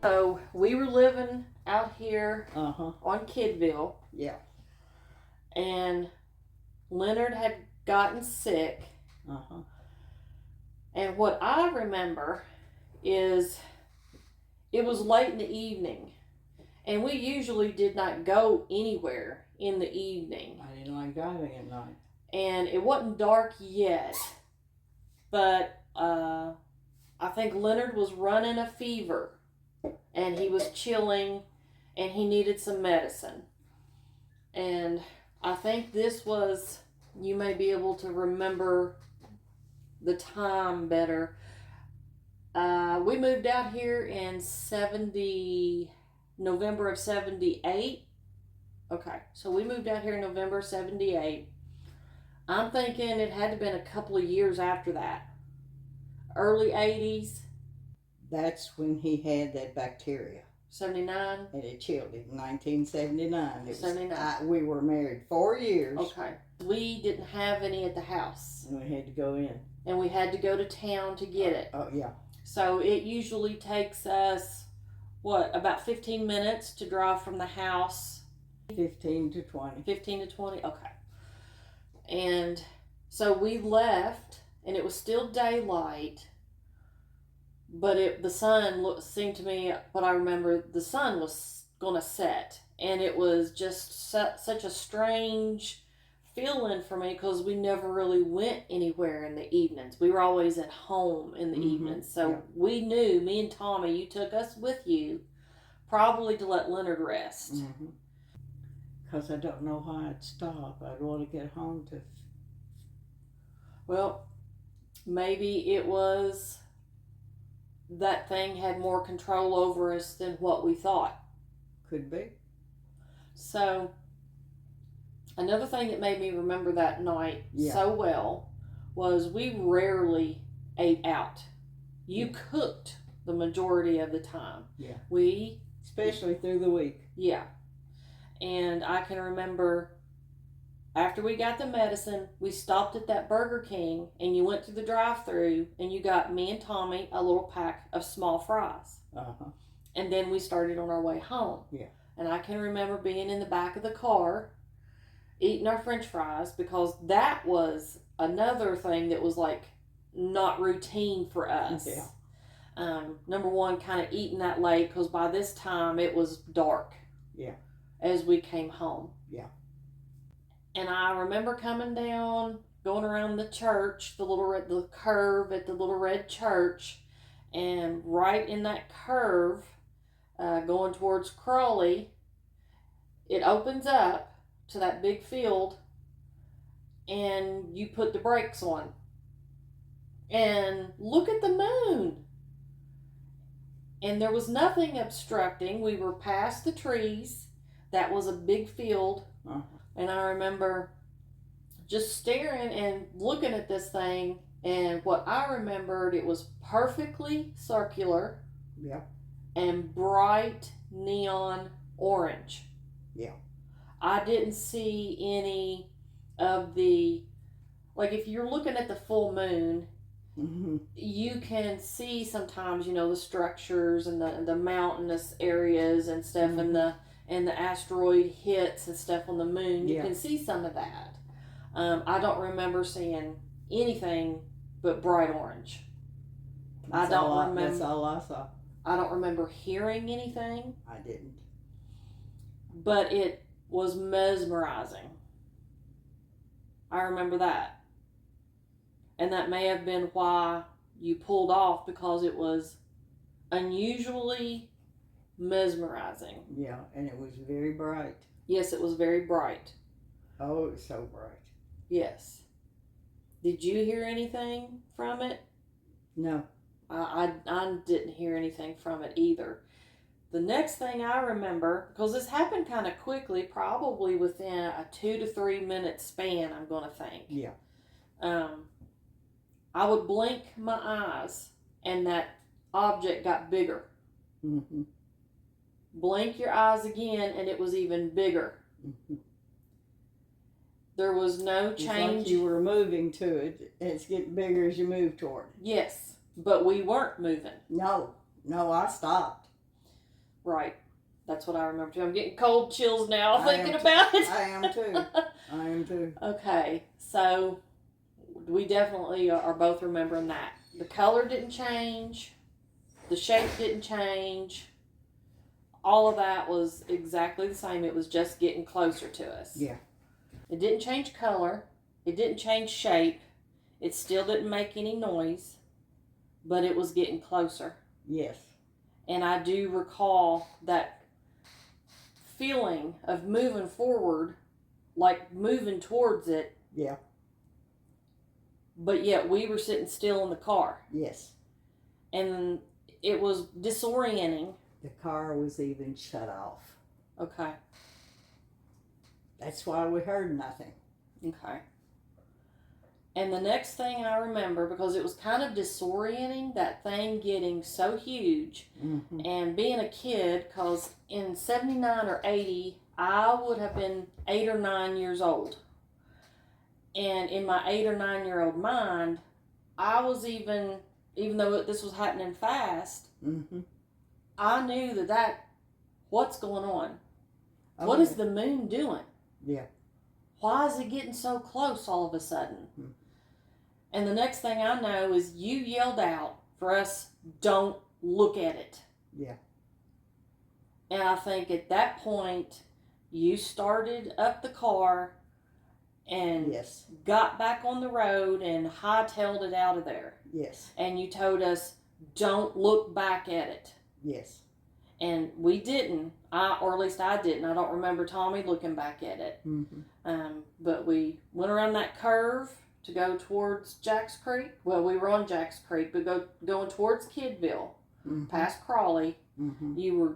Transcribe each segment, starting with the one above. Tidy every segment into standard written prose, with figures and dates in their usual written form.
So we were living out here on Kidville. Yeah. And Leonard had gotten sick. And what I remember is it was late in the evening. And we usually did not go anywhere in the evening. I didn't like driving at night. And it wasn't dark yet. But I think Leonard was running a fever. And he was chilling. And he needed some medicine. And I think this was, you may be able to remember the time better. We moved out here in November of 78. Okay, so we moved out here in November 78. I'm thinking it had to have been a couple of years after that. Early 80s. That's when he had that bacteria. 79? And it killed him in 1979. 79. We were married 4 years. Okay. We didn't have any at the house. And we had to go in. And we had to go to town to get it. Oh, yeah. So it usually takes us, about 15 minutes to drive from the house? 15 to 20. 15 to 20? Okay. And so we left, and it was still daylight. But the sun seemed to me, what I remember, the sun was going to set. And it was just such a strange feeling for me because we never really went anywhere in the evenings. We were always at home in the evenings. So we knew, me and Tommy, you took us with you probably to let Leonard rest. Because I don't know why I'd stop. I'd want to get home to... Well, maybe it was... that thing had more control over us than what we thought. Could be. So, another thing that made me remember that night so well was we rarely ate out. You cooked the majority of the time. Yeah. Especially through the week. Yeah. And I can remember after we got the medicine, we stopped at that Burger King and you went through the drive-thru and you got me and Tommy a little pack of small fries. And then we started on our way home. Yeah. And I can remember being in the back of the car eating our French fries because that was another thing that was like not routine for us. Yeah. Number one, kind of eating that late because by this time it was dark. Yeah. As we came home. Yeah. And I remember coming down, going around the church, the curve at the little red church, and right in that curve, going towards Crawley, it opens up to that big field, and you put the brakes on. And look at the moon. And there was nothing obstructing. We were past the trees. That was a big field. And I remember just staring and looking at this thing. And what I remembered, it was perfectly circular. Yeah. And bright neon orange. Yeah. I didn't see any of the, like if you're looking at the full moon, you can see sometimes, the structures and the mountainous areas and stuff and the asteroid hits and stuff on the moon. You can see some of that. I don't remember seeing anything but bright orange. That's all I saw. I don't remember hearing anything. I didn't. But it was mesmerizing. I remember that. And that may have been why you pulled off, because it was unusually mesmerizing. Yeah, and it was very bright. Yes, it was very bright. Oh, it was so bright. Yes. Did you hear anything from it? No. I didn't hear anything from it either. The next thing I remember, because this happened kind of quickly, probably within a 2 to 3 minute span, I'm going to think. Yeah. I would blink my eyes and that object got bigger. Blink your eyes again and it was even bigger. There was no change. It's like you were moving to it. It's getting bigger as you move toward it. Yes, but we weren't moving. No, I stopped. Right. That's what I remember too. I'm getting cold chills now I thinking am about it. I am too. I am too. Okay, so we definitely are both remembering that. The color didn't change, the shape didn't change. All of that was exactly the same. It was just getting closer to us. Yeah. It didn't change color, it didn't change shape, it still didn't make any noise, but it was getting closer. Yes. And I do recall that feeling of moving forward, like moving towards it. Yeah. But yet we were sitting still in the car. Yes. And it was disorienting. The car was even shut off. Okay. That's why we heard nothing. Okay. And the next thing I remember, because it was kind of disorienting, that thing getting so huge, Mm-hmm. and being a kid, because in 79 or 80, I would have been 8 or 9 years old. And in my 8 or 9-year-old mind, I was even though this was happening fast, Mm-hmm. I knew that what's going on? Oh, What yeah. is the moon doing? Yeah. Why is it getting so close all of a sudden? Mm-hmm. And the next thing I know is you yelled out for us, don't look at it. Yeah. And I think at that point, you started up the car and Yes. got back on the road and hightailed it out of there. Yes. And you told us, don't look back at it. Yes. And we didn't, or at least I didn't. I don't remember Tommy looking back at it. Mm-hmm. But we went around that curve to go towards Jack's Creek. Well, we were on Jack's Creek, but going towards Kidville, Mm-hmm. past Crawley. Mm-hmm. You were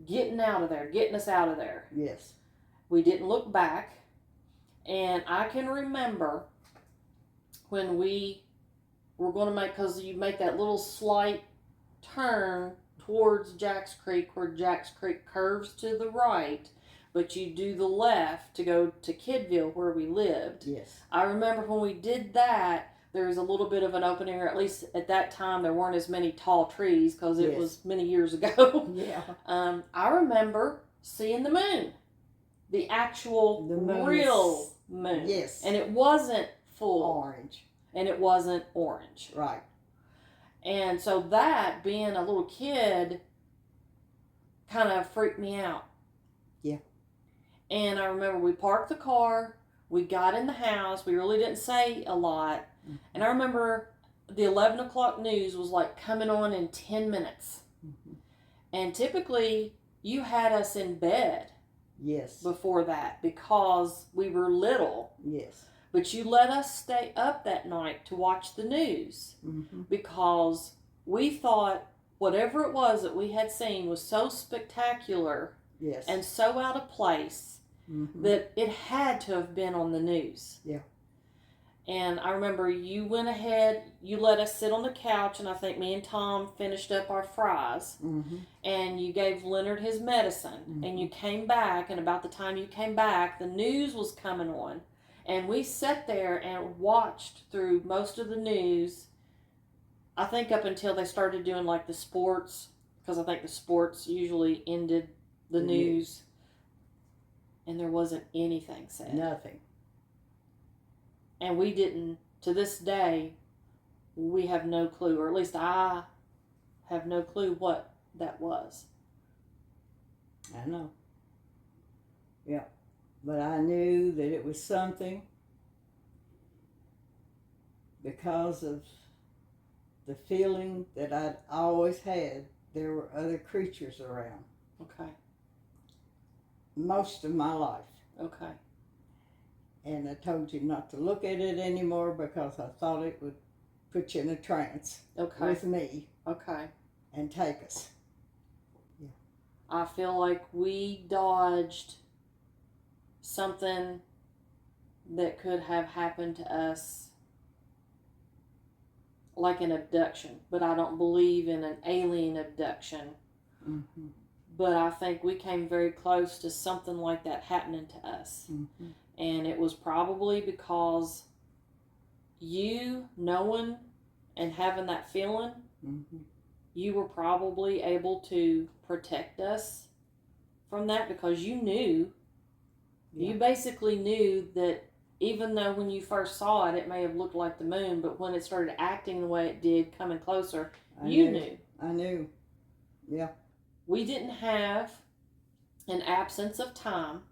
getting out of there, getting us out of there. Yes. We didn't look back. And I can remember when we were going to make, because you make that little slight turn towards Jack's Creek, where Jack's Creek curves to the right, but you do the left to go to Kidville, where we lived. Yes. I remember when we did that, there was a little bit of an opening, or at least at that time there weren't as many tall trees, because it Yes. was many years ago. Yeah. I remember seeing the moon, the actual real moon. Yes. And it wasn't full. Orange. And it wasn't orange. Right. And so that, being a little kid, kind of freaked me out. Yeah. And I remember we parked the car, we got in the house, we really didn't say a lot. Mm-hmm. And I remember the 11 o'clock news was like coming on in 10 minutes. Mm-hmm. And typically you had us in bed Yes. before that because we were little. Yes. But you let us stay up that night to watch the news Mm-hmm. because we thought whatever it was that we had seen was so spectacular Yes. and so out of place Mm-hmm. that it had to have been on the news. Yeah. And I remember you went ahead, you let us sit on the couch, and I think me and Tom finished up our fries. Mm-hmm. And you gave Leonard his medicine. Mm-hmm. And you came back, and about the time you came back, the news was coming on. And we sat there and watched through most of the news, I think up until they started doing like the sports, because I think the sports usually ended the news. And there wasn't anything said. Nothing. And we didn't, to this day, we have no clue, or at least I have no clue what that was. I know. Yeah. But I knew that it was something because of the feeling that I'd always had there were other creatures around. Okay. Most of my life. Okay. And I told you not to look at it anymore because I thought it would put you in a trance Okay. with me Okay. and take us. Yeah. I feel like we dodged something that could have happened to us, like an abduction. But I don't believe in an alien abduction. Mm-hmm. But I think we came very close to something like that happening to us. Mm-hmm. And it was probably because you knowing and having that feeling Mm-hmm. you were probably able to protect us from that because you knew, Yeah. you basically knew that even though when you first saw it, it may have looked like the moon, but when it started acting the way it did, coming closer, you knew. I knew. Yeah. We didn't have an absence of time.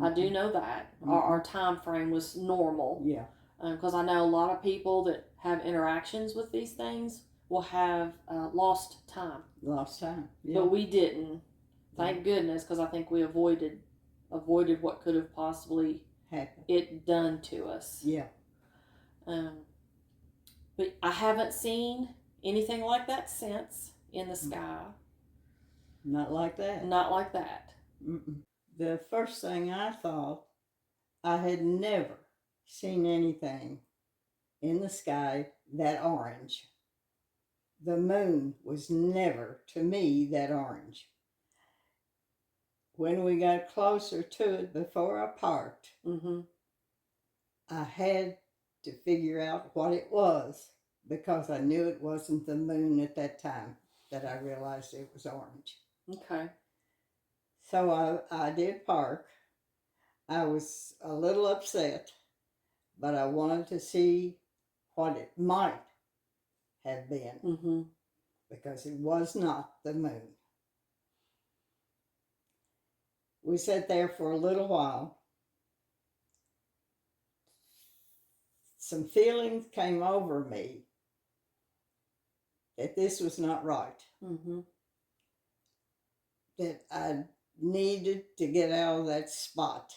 I do know that our time frame was normal. Yeah. Because I know a lot of people that have interactions with these things will have lost time. Lost time. Yeah. But we didn't. Thank goodness, because I think we avoided what could have possibly happened. It done to us. Yeah. But I haven't seen anything like that since in the sky. Not like that. Not like that. Mm-mm. The first thing I thought, I had never seen anything in the sky that orange. The moon was never, to me, that orange. When we got closer to it before I parked, I had to figure out what it was because I knew it wasn't the moon at that time that I realized it was orange. Okay. So I did park. I was a little upset, but I wanted to see what it might have been because it was not the moon. We sat there for a little while. Some feelings came over me that this was not right. That I needed to get out of that spot.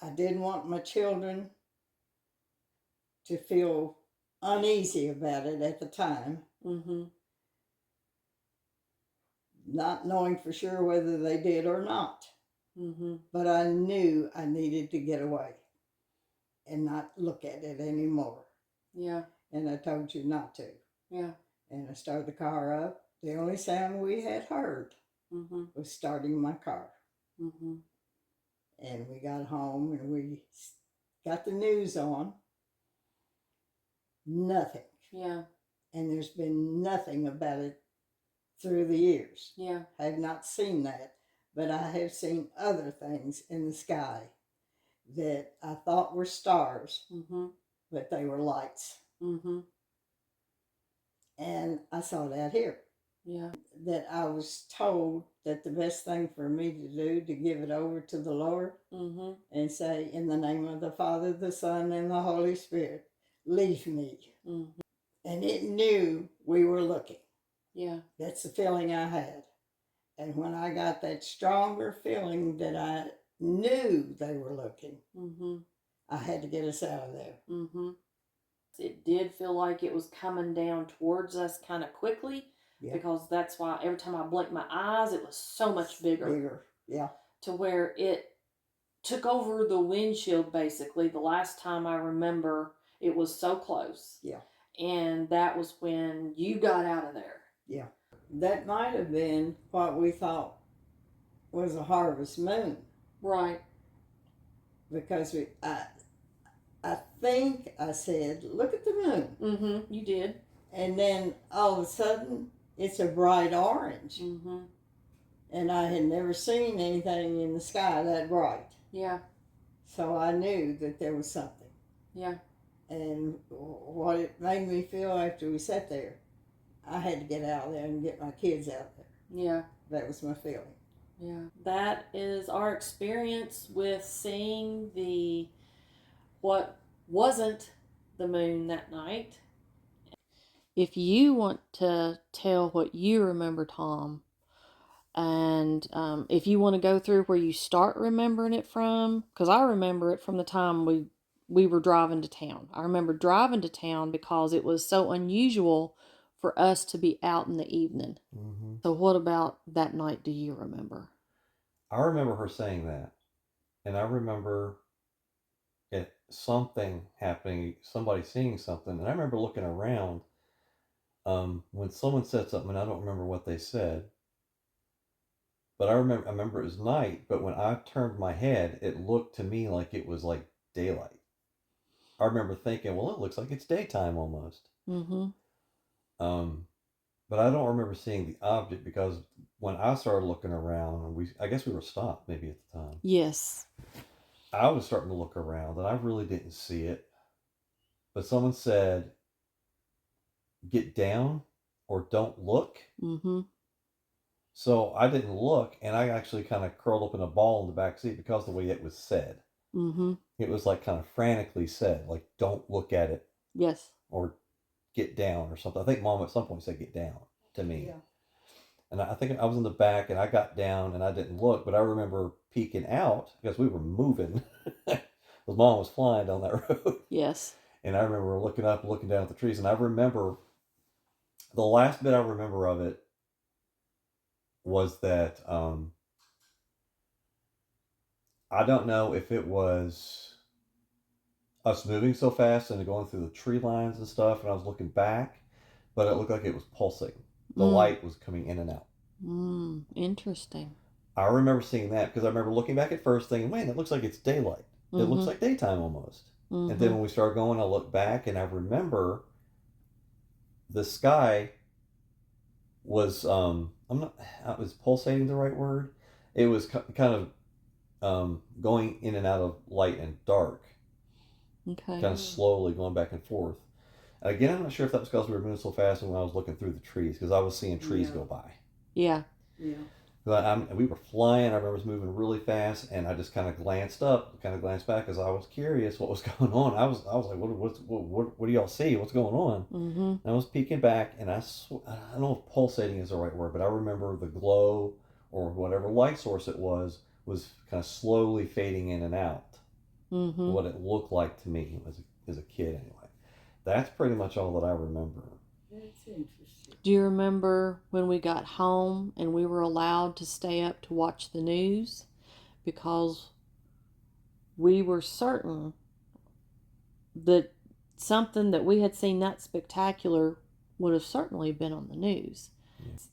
I didn't want my children to feel uneasy about it at the time. Not knowing for sure whether they did or not. But I knew I needed to get away and not look at it anymore. Yeah. And I told you not to. Yeah. And I started the car up. The only sound we had heard was starting my car. And we got home and we got the news on. Nothing. Yeah. And there's been nothing about it through the years. Yeah. I have not seen that, but I have seen other things in the sky that I thought were stars, but they were lights. And I saw that here. Yeah. That I was told that the best thing for me to do to give it over to the Lord and say, in the name of the Father, the Son, and the Holy Spirit, leave me. And it knew we were looking. Yeah. That's the feeling I had. And when I got that stronger feeling that I knew they were looking, I had to get us out of there. It did feel like it was coming down towards us kind of quickly. Yeah. Because that's why every time I blinked my eyes, it was so much bigger. Bigger, yeah. To where it took over the windshield, basically. The last time I remember, it was so close. Yeah. And that was when you got out of there. Yeah. That might have been what we thought was a harvest moon. Right. Because I think I said, look at the moon. You did. And then all of a sudden, it's a bright orange. And I had never seen anything in the sky that bright. Yeah. So I knew that there was something. Yeah. And what it made me feel after we sat there, I had to get out of there and get my kids out there. Yeah. That was my feeling. Yeah. That is our experience with seeing what wasn't the moon that night. If you want to tell what you remember, Tom, and if you want to go through where you start remembering it from, because I remember it from the time we were driving to town. I remember driving to town because it was so unusual for us to be out in the evening. So what about that night do you remember? I remember her saying that. And I remember something happening, somebody seeing something. And I remember looking around when someone said something, and I don't remember what they said. But I remember it was night, but when I turned my head, it looked to me like it was like daylight. I remember thinking, well, it looks like it's daytime almost. Mm-hmm. But I don't remember seeing the object because when I started looking around, and I guess we were stopped maybe at the time. Yes. I was starting to look around, and I really didn't see it. But someone said, "Get down, or don't look." Mm-hmm. So I didn't look, and I actually kind of curled up in a ball in the back seat because of the way it was said. Mm-hmm. It was like kind of frantically said, like, "Don't look at it," Yes. or "Get down," or something. I think Mom at some point said, "Get down" to me. Yeah. And I think I was in the back, and I got down, and I didn't look, but I remember peeking out because we were moving. Because Mom was flying down that road. Yes. And I remember looking up, looking down at the trees, and I remember the last bit I remember of it was that I don't know if it was us moving so fast and going through the tree lines and stuff, and I was looking back, but it looked like it was pulsating. The light was coming in and out. Interesting. I remember seeing that because I remember looking back at first thinking, man, it looks like it's daylight. It looks like daytime almost. And then when we started going, I looked back and I remember the sky was was pulsating the right word? It was kind of going in and out of light and dark, Okay. kind of slowly going back and forth. And again, I'm not sure if that was because we were moving so fast and when I was looking through the trees, because I was seeing trees go by. Yeah. Yeah. We were flying. I remember us moving really fast, and I just kind of glanced up, kind of glanced back, because I was curious what was going on. I was like, what do y'all see? What's going on? Mm-hmm. And I was peeking back, and I don't know if pulsating is the right word, but I remember the glow or whatever light source it was kind of slowly fading in and out. Mm-hmm. What it looked like to me as a kid, anyway. That's pretty much all that I remember. That's interesting. Do you remember when we got home and we were allowed to stay up to watch the news? Because we were certain that something that we had seen that spectacular would have certainly been on the news.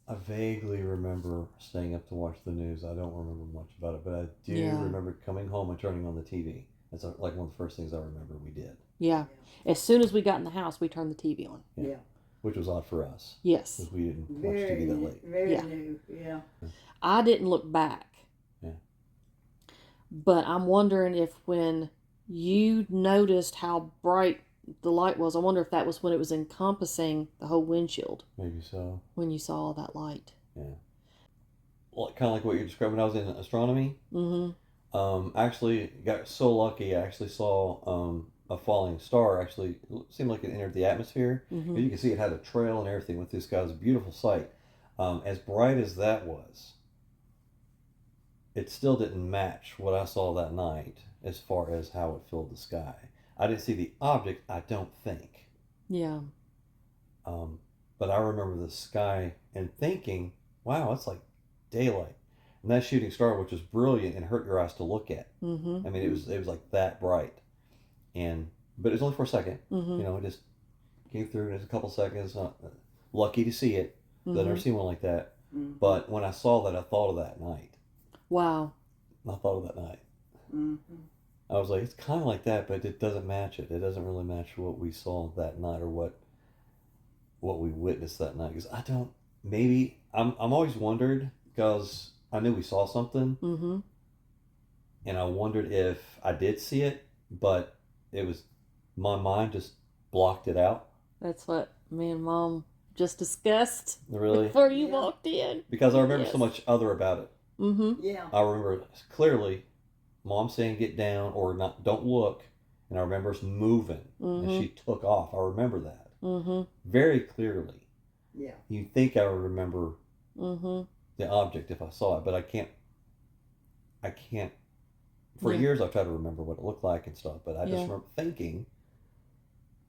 I vaguely remember staying up to watch the news. I don't remember much about it, but I do Yeah. remember coming home and turning on the TV. That's like one of the first things I remember we did. Yeah. As soon as we got in the house, we turned the TV on. Yeah. Which was odd for us. Yes. Because we didn't watch TV that late. Very new. Yeah. I didn't look back. Yeah. But I'm wondering if when you noticed how bright the light was, I wonder if that was when it was encompassing the whole windshield. Maybe so. When you saw all that light. Yeah. Well, kind of like what you're describing. When I was in astronomy. Mm-hmm. Actually got so lucky. I actually saw a falling star. Actually, it seemed like it entered the atmosphere. Mm-hmm. You can see it had a trail and everything went through the sky. It was a beautiful sight. As bright as that was, it still didn't match what I saw that night as far as how it filled the sky. I didn't see the object, I don't think. Yeah. But I remember the sky and thinking, wow, it's like daylight. And that shooting star, which was brilliant and hurt your eyes to look at. Mm-hmm. I mean, it was like that bright. But it was only for a second. Mm-hmm. You know, it just came through in a couple seconds. Lucky to see it. Mm-hmm. I've never seen one like that. Mm-hmm. But when I saw that, I thought of that night. Wow. I thought of that night. Mm-hmm. I was like, it's kind of like that, but it doesn't match it. It doesn't really match what we saw that night or what we witnessed that night. Because I'm always wondered, because I knew we saw something. Mm-hmm. And I wondered if I did see it, but it was, my mind just blocked it out. That's what me and Mom just discussed. Really? Before you walked in. Because I remember Yes. so much other about it. Mm-hmm. Yeah. I remember clearly Mom saying get down or not, don't look. And I remember us moving. Mm-hmm. And she took off. I remember that. Mm-hmm. Very clearly. Yeah. You'd think I would remember Mm-hmm. the object if I saw it, but I can't. For years I've tried to remember what it looked like and stuff, but I just remember thinking,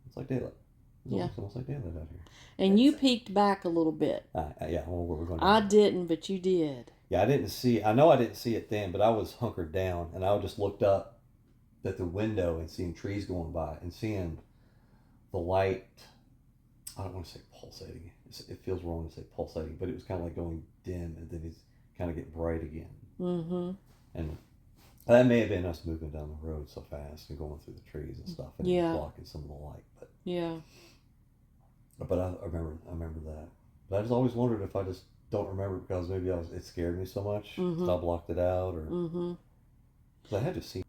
it's like daylight. It's almost like daylight out here. And you peeked back a little bit. Yeah, well, what we're going to I didn't, but you did. Yeah, I know I didn't see it then, but I was hunkered down, and I just looked up at the window and seeing trees going by and seeing the light. I don't want to say pulsating. It feels wrong to say pulsating, but it was kind of like going dim, and then it's kind of getting bright again. Mm-hmm. And that may have been us moving down the road so fast and going through the trees and stuff, and blocking some of the light. But yeah. But I remember that. But I just always wondered if I just don't remember because maybe it scared me so much, Mm-hmm. so I blocked it out, or Mm-hmm. because I had to see.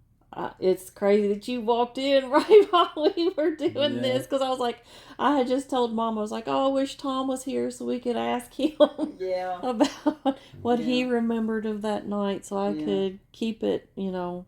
It's crazy that you walked in right while we were doing Yeah. this, because I was like, I had just told Mom, I was like, oh, I wish Tom was here so we could ask him Yeah. about what he Yeah. remembered of that night, so I Yeah. could keep it, you know,